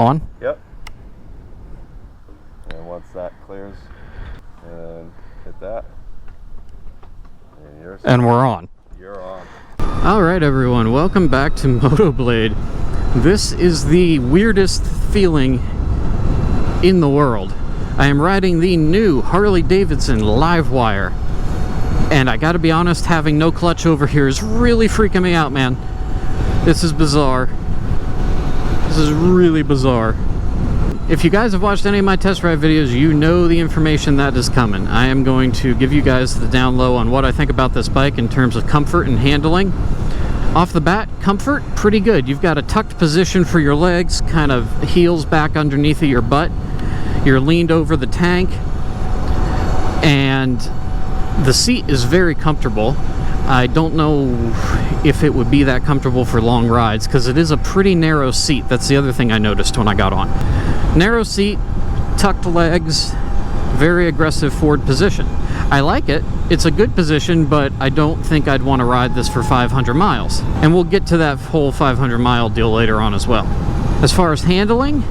On? Yep. And once that clears, and hit that, and we're on. You're on. Alright everyone, welcome back to MotoBlade. This is the weirdest feeling in the world. I am riding the new Harley-Davidson Live Wire. And I gotta be honest, having no clutch over here is really freaking me out, man. This is bizarre. This is really bizarre. If you guys have watched any of my test ride videos, you know the information that is coming. I am going to give you guys the down low on what I think about this bike in terms of comfort and handling. Off the bat, comfort, pretty good. You've got a tucked position for your legs, kind of heels back underneath of your butt. You're leaned over the tank, and the seat is very comfortable. I don't know if it would be that comfortable for long rides, because it is a pretty narrow seat. That's the other thing I noticed when I got on. Narrow seat, tucked legs, very aggressive forward position. I like it. It's a good position, but I don't think I'd want to ride this for 500 miles. And we'll get to that whole 500 mile deal later on as well. As far as handling,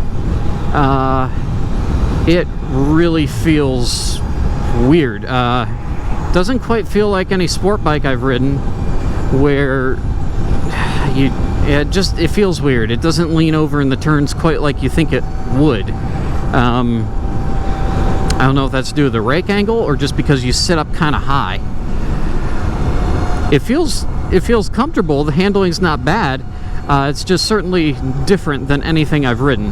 it really feels weird. Doesn't quite feel like any sport bike I've ridden where it feels weird. It doesn't lean over in the turns quite like you think it would. I don't know if that's due to the rake angle or just because you sit up kind of high. It feels comfortable. The handling's not bad. It's just certainly different than anything I've ridden.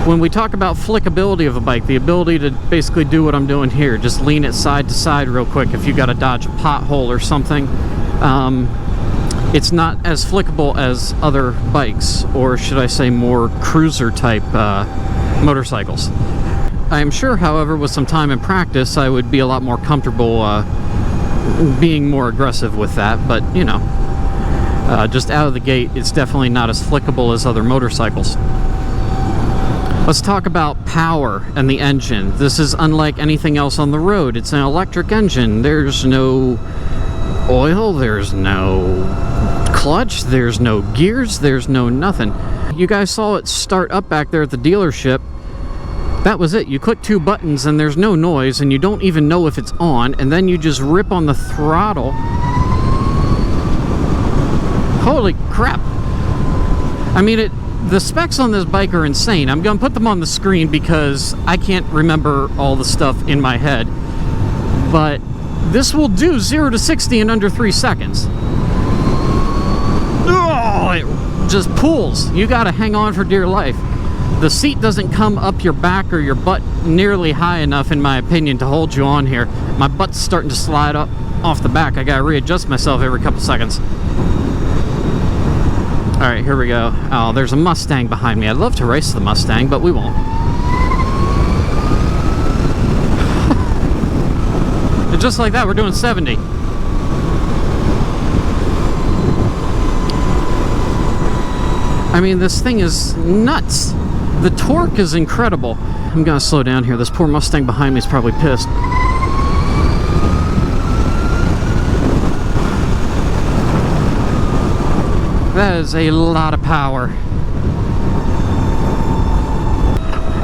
When we talk about flickability of a bike, the ability to basically do what I'm doing here, just lean it side to side real quick if you got to dodge a pothole or something, it's not as flickable as other bikes, or should I say more cruiser type motorcycles. I am sure, however, with some time and practice, I would be a lot more comfortable being more aggressive with that, but you know, just out of the gate, it's definitely not as flickable as other motorcycles. Let's talk about power and the engine. This is unlike anything else on the road. It's an electric engine. There's no oil, there's no clutch, there's no gears, there's no nothing. You guys saw it start up back there at the dealership. That was it. You click two buttons and there's no noise, and you don't even know if it's on, and then you just rip on the throttle. Holy crap. I mean, the specs on this bike are insane. I'm going to put them on the screen because I can't remember all the stuff in my head. But this will do 0 to 60 in under 3 seconds. Oh, it just pulls. You got to hang on for dear life. The seat doesn't come up your back or your butt nearly high enough, in my opinion, to hold you on here. My butt's starting to slide up off the back. I got to readjust myself every couple seconds. Alright, here we go. Oh, there's a Mustang behind me. I'd love to race the Mustang, but we won't. And just like that, we're doing 70. I mean, this thing is nuts. The torque is incredible. I'm gonna slow down here. This poor Mustang behind me is probably pissed. That is a lot of power.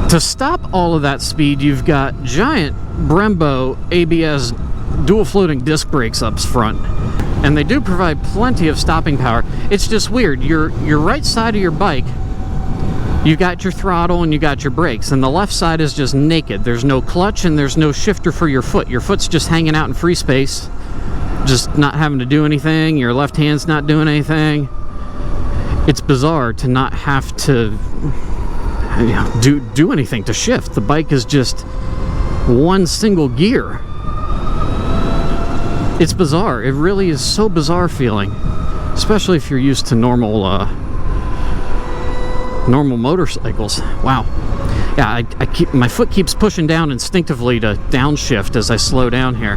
To stop all of that speed, you've got giant Brembo ABS dual floating disc brakes up front. And they do provide plenty of stopping power. It's just weird. Your right side of your bike, you got your throttle and you got your brakes, and the left side is just naked. There's no clutch and there's no shifter for your foot. Your foot's just hanging out in free space, just not having to do anything. Your left hand's not doing anything. It's bizarre to not have to do anything to shift. The bike is just one single gear. It's bizarre. It really is so bizarre feeling, especially if you're used to normal motorcycles. Wow. Yeah, my foot keeps pushing down instinctively to downshift as I slow down here.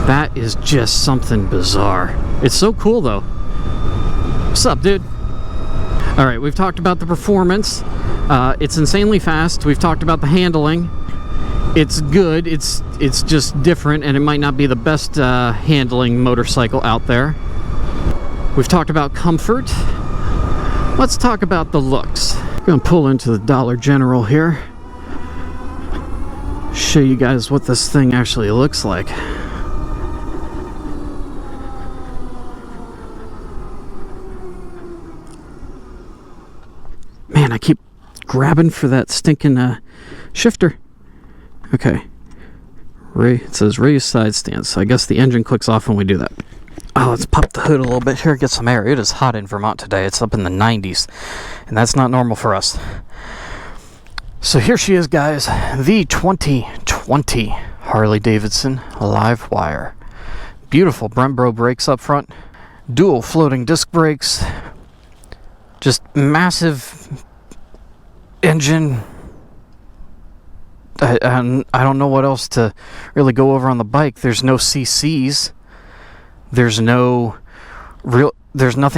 That is just something bizarre. It's so cool though. What's up, dude? Alright, we've talked about the performance. It's insanely fast. We've talked about the handling. It's good. It's just different, and it might not be the best handling motorcycle out there. We've talked about comfort. Let's talk about the looks. I'm gonna pull into the Dollar General here. Show you guys what this thing actually looks like. Man, I keep grabbing for that stinking shifter. Okay. It says raise side stance, so I guess the engine clicks off when we do that. Oh, let's pop the hood a little bit here, get some air. It is hot in Vermont today. It's up in the 90s, and that's not normal for us. So here she is, guys. The 2020 Harley-Davidson Live Wire. Beautiful Brembo brakes up front. Dual floating disc brakes. Just massive engine. I don't know what else to really go over on the bike. There's no CCs. There's nothing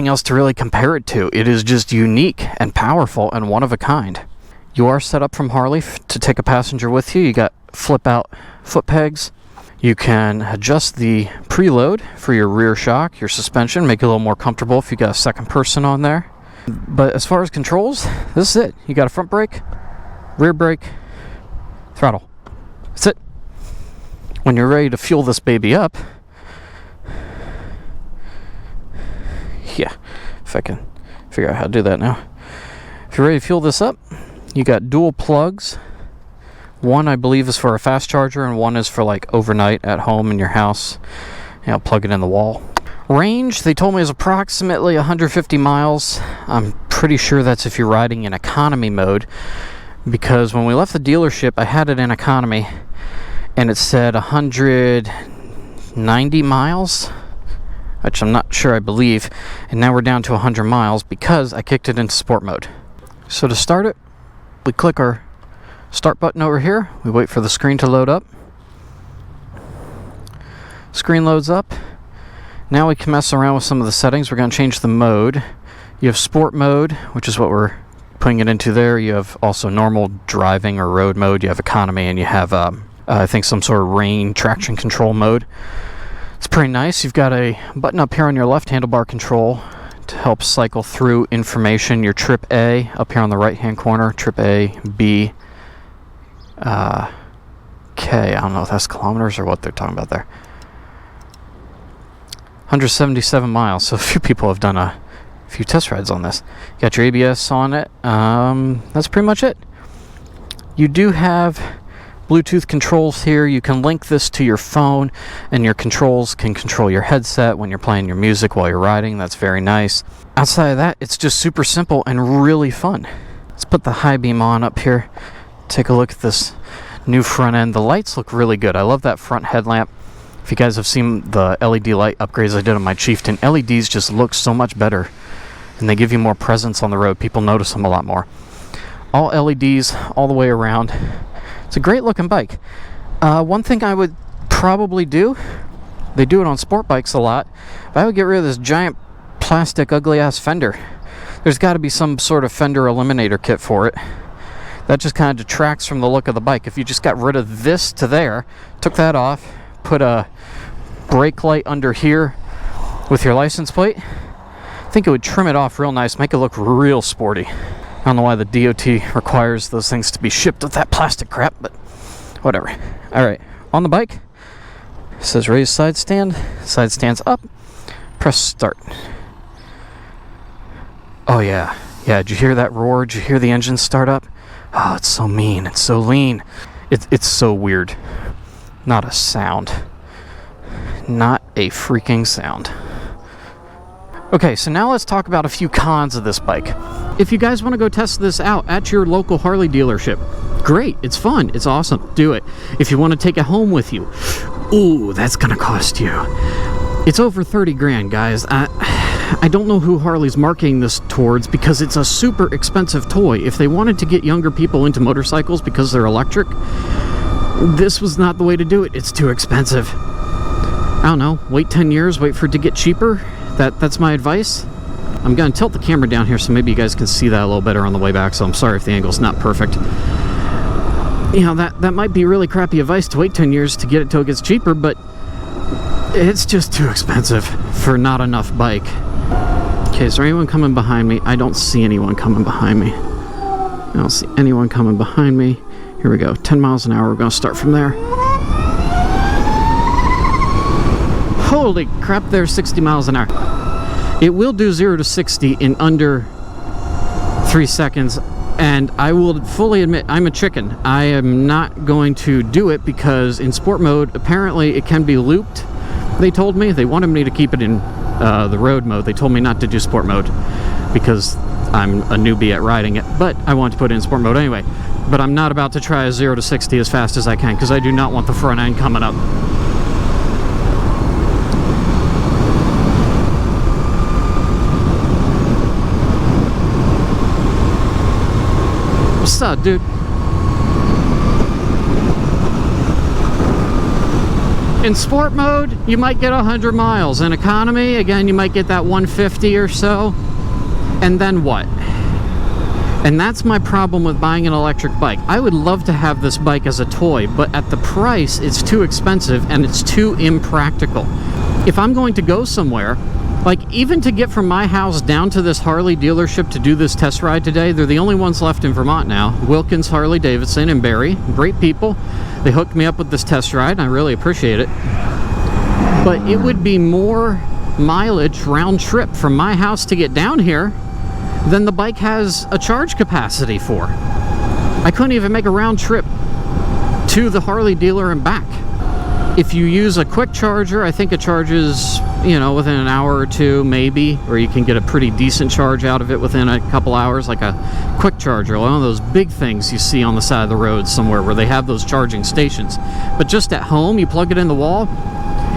else to really compare it to. It is just unique and powerful and one of a kind. You are set up from Harley to take a passenger with you. You got flip out foot pegs. You can adjust the preload for your rear shock, your suspension, make it a little more comfortable if you got a second person on there. But as far as controls, this is it. You got a front brake, rear brake, throttle. That's it. When you're ready to fuel this baby up, yeah, if I can figure out how to do that now. If you're ready to fuel this up, you got dual plugs. One, I believe, is for a fast charger, and one is for like overnight at home in your house. You know, plug it in the wall. Range, they told me, is approximately 150 miles. I'm pretty sure that's if you're riding in economy mode, because when we left the dealership, I had it in economy, and it said 190 miles, which I'm not sure I believe, and now we're down to 100 miles because I kicked it into sport mode. So to start it, we click our start button over here. We wait for the screen to load up. Screen loads up. Now we can mess around with some of the settings. We're going to change the mode. You have sport mode, which is what we're putting it into there. You have also normal driving or road mode. You have economy, and you have, I think, some sort of rain traction control mode. It's pretty nice. You've got a button up here on your left handlebar control to help cycle through information. Your trip A up here on the right hand corner. Trip A, B, K. I don't know if that's kilometers or what they're talking about there. 177 miles. So a few people have done a few test rides on this. You got your ABS on it. That's pretty much it. You do have Bluetooth controls here. You can link this to your phone, and your controls can control your headset when you're playing your music while you're riding. That's very nice. Outside of that, it's just super simple and really fun. Let's put the high beam on up here. Take a look at this new front end. The lights look really good. I love that front headlamp. If you guys have seen the LED light upgrades I did on my Chieftain, LEDs just look so much better, and they give you more presence on the road. People notice them a lot more. All LEDs all the way around. It's a great looking bike. One thing I would probably do, they do it on sport bikes a lot, but I would get rid of this giant plastic ugly ass fender. There's got to be some sort of fender eliminator kit for it. That just kind of detracts from the look of the bike. If you just got rid of this to there, took that off, put a brake light under here with your license plate, I think it would trim it off real nice, make it look real sporty. I don't know why the DOT requires those things to be shipped with that plastic crap, but whatever. Alright, on the bike, it says raise side stand. Side stand's up. Press start. Oh yeah. Yeah, did you hear that roar? Did you hear the engine start up? Oh, it's so mean. It's so lean. It's so weird. Not a sound. Not a freaking sound. Okay, so now let's talk about a few cons of this bike. If you guys want to go test this out at your local Harley dealership, great, it's fun, it's awesome, do it. If you want to take it home with you, ooh, that's gonna cost you. It's over 30 grand, guys. I don't know who Harley's marketing this towards, because it's a super expensive toy. If they wanted to get younger people into motorcycles because they're electric, this was not the way to do it. It's too expensive. I don't know, wait 10 years, wait for it to get cheaper. That's my advice. I'm going to tilt the camera down here so maybe you guys can see that a little better on the way back, so I'm sorry if the angle's not perfect. You know, that might be really crappy advice to wait 10 years to get it till it gets cheaper, but it's just too expensive for not enough bike. Okay, is there anyone coming behind me? I don't see anyone coming behind me. I don't see anyone coming behind me. Here we go. 10 miles an hour. We're going to start from there. Holy crap, there's 60 miles an hour. It will do 0 to 60 in under 3 seconds. And I will fully admit, I'm a chicken. I am not going to do it because in sport mode, apparently it can be looped. They told me. They wanted me to keep it in the road mode. They told me not to do sport mode because I'm a newbie at riding it. But I want to put it in sport mode anyway. But I'm not about to try a 0 to 60 as fast as I can because I do not want the front end coming up. What's up, dude? In sport mode, you might get 100 miles. In economy, again, you might get that 150 or so. And then what? And that's my problem with buying an electric bike. I would love to have this bike as a toy, but at the price, it's too expensive and it's too impractical. If I'm going to go somewhere, like even to get from my house down to this Harley dealership to do this test ride today, they're the only ones left in Vermont now. Wilkins, Harley-Davidson, and Barry. Great people. They hooked me up with this test ride, and I really appreciate it. But it would be more mileage round trip from my house to get down here than the bike has a charge capacity for. I couldn't even make a round trip to the Harley dealer and back. If you use a quick charger, I think it charges, you know, within an hour or two, maybe, or you can get a pretty decent charge out of it within a couple hours, like a quick charger, one of those big things you see on the side of the road somewhere where they have those charging stations. But just at home, you plug it in the wall,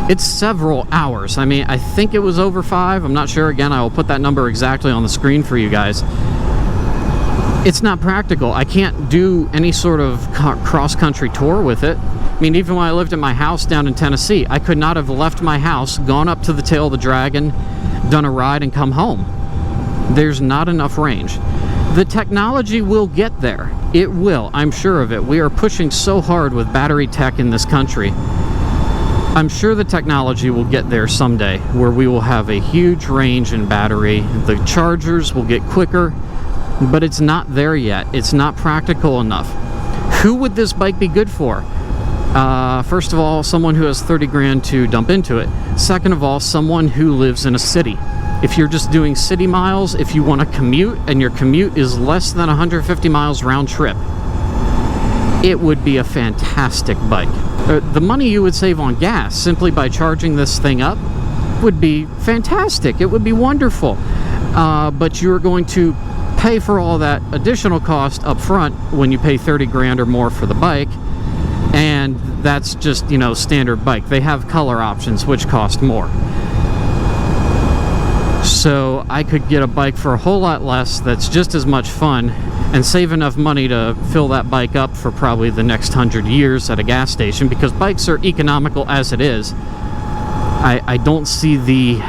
it's several hours. I mean, I think it was over 5. I'm not sure. Again, I will put that number exactly on the screen for you guys. It's not practical. I can't do any sort of cross-country tour with it. I mean, even when I lived at my house down in Tennessee, I could not have left my house, gone up to the tail of the Dragon, done a ride, and come home. There's not enough range. The technology will get there. It will. I'm sure of it. We are pushing so hard with battery tech in this country. I'm sure the technology will get there someday, where we will have a huge range in battery. The chargers will get quicker, but it's not there yet. It's not practical enough. Who would this bike be good for? First of all, someone who has 30 grand to dump into it. Second of all, someone who lives in a city. If you're just doing city miles, if you want to commute, and your commute is less than 150 miles round trip, it would be a fantastic bike. The money you would save on gas simply by charging this thing up would be fantastic. It would be wonderful. But you're going to pay for all that additional cost up front when you pay 30 grand or more for the bike. And that's just, you know, standard bike. They have color options which cost more. So I could get a bike for a whole lot less that's just as much fun and save enough money to fill that bike up for probably the next 100 years at a gas station, because bikes are economical as it is. I don't see the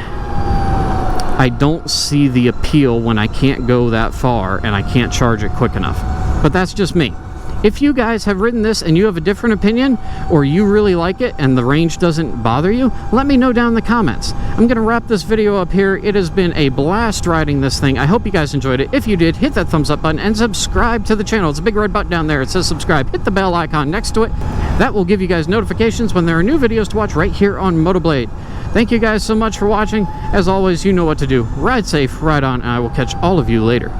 appeal when I can't go that far and I can't charge it quick enough. But that's just me. If you guys have ridden this and you have a different opinion, or you really like it and the range doesn't bother you, let me know down in the comments. I'm going to wrap this video up here. It has been a blast riding this thing. I hope you guys enjoyed it. If you did, hit that thumbs up button and subscribe to the channel. It's a big red button down there. It says subscribe. Hit the bell icon next to it. That will give you guys notifications when there are new videos to watch right here on MotoBlade. Thank you guys so much for watching. As always, you know what to do. Ride safe, ride on, and I will catch all of you later.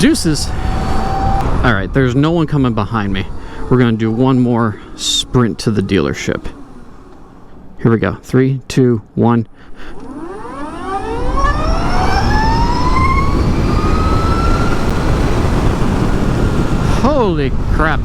Deuces. All right, there's no one coming behind me. We're going to do one more sprint to the dealership. Here we go. 3, 2, 1. Holy crap.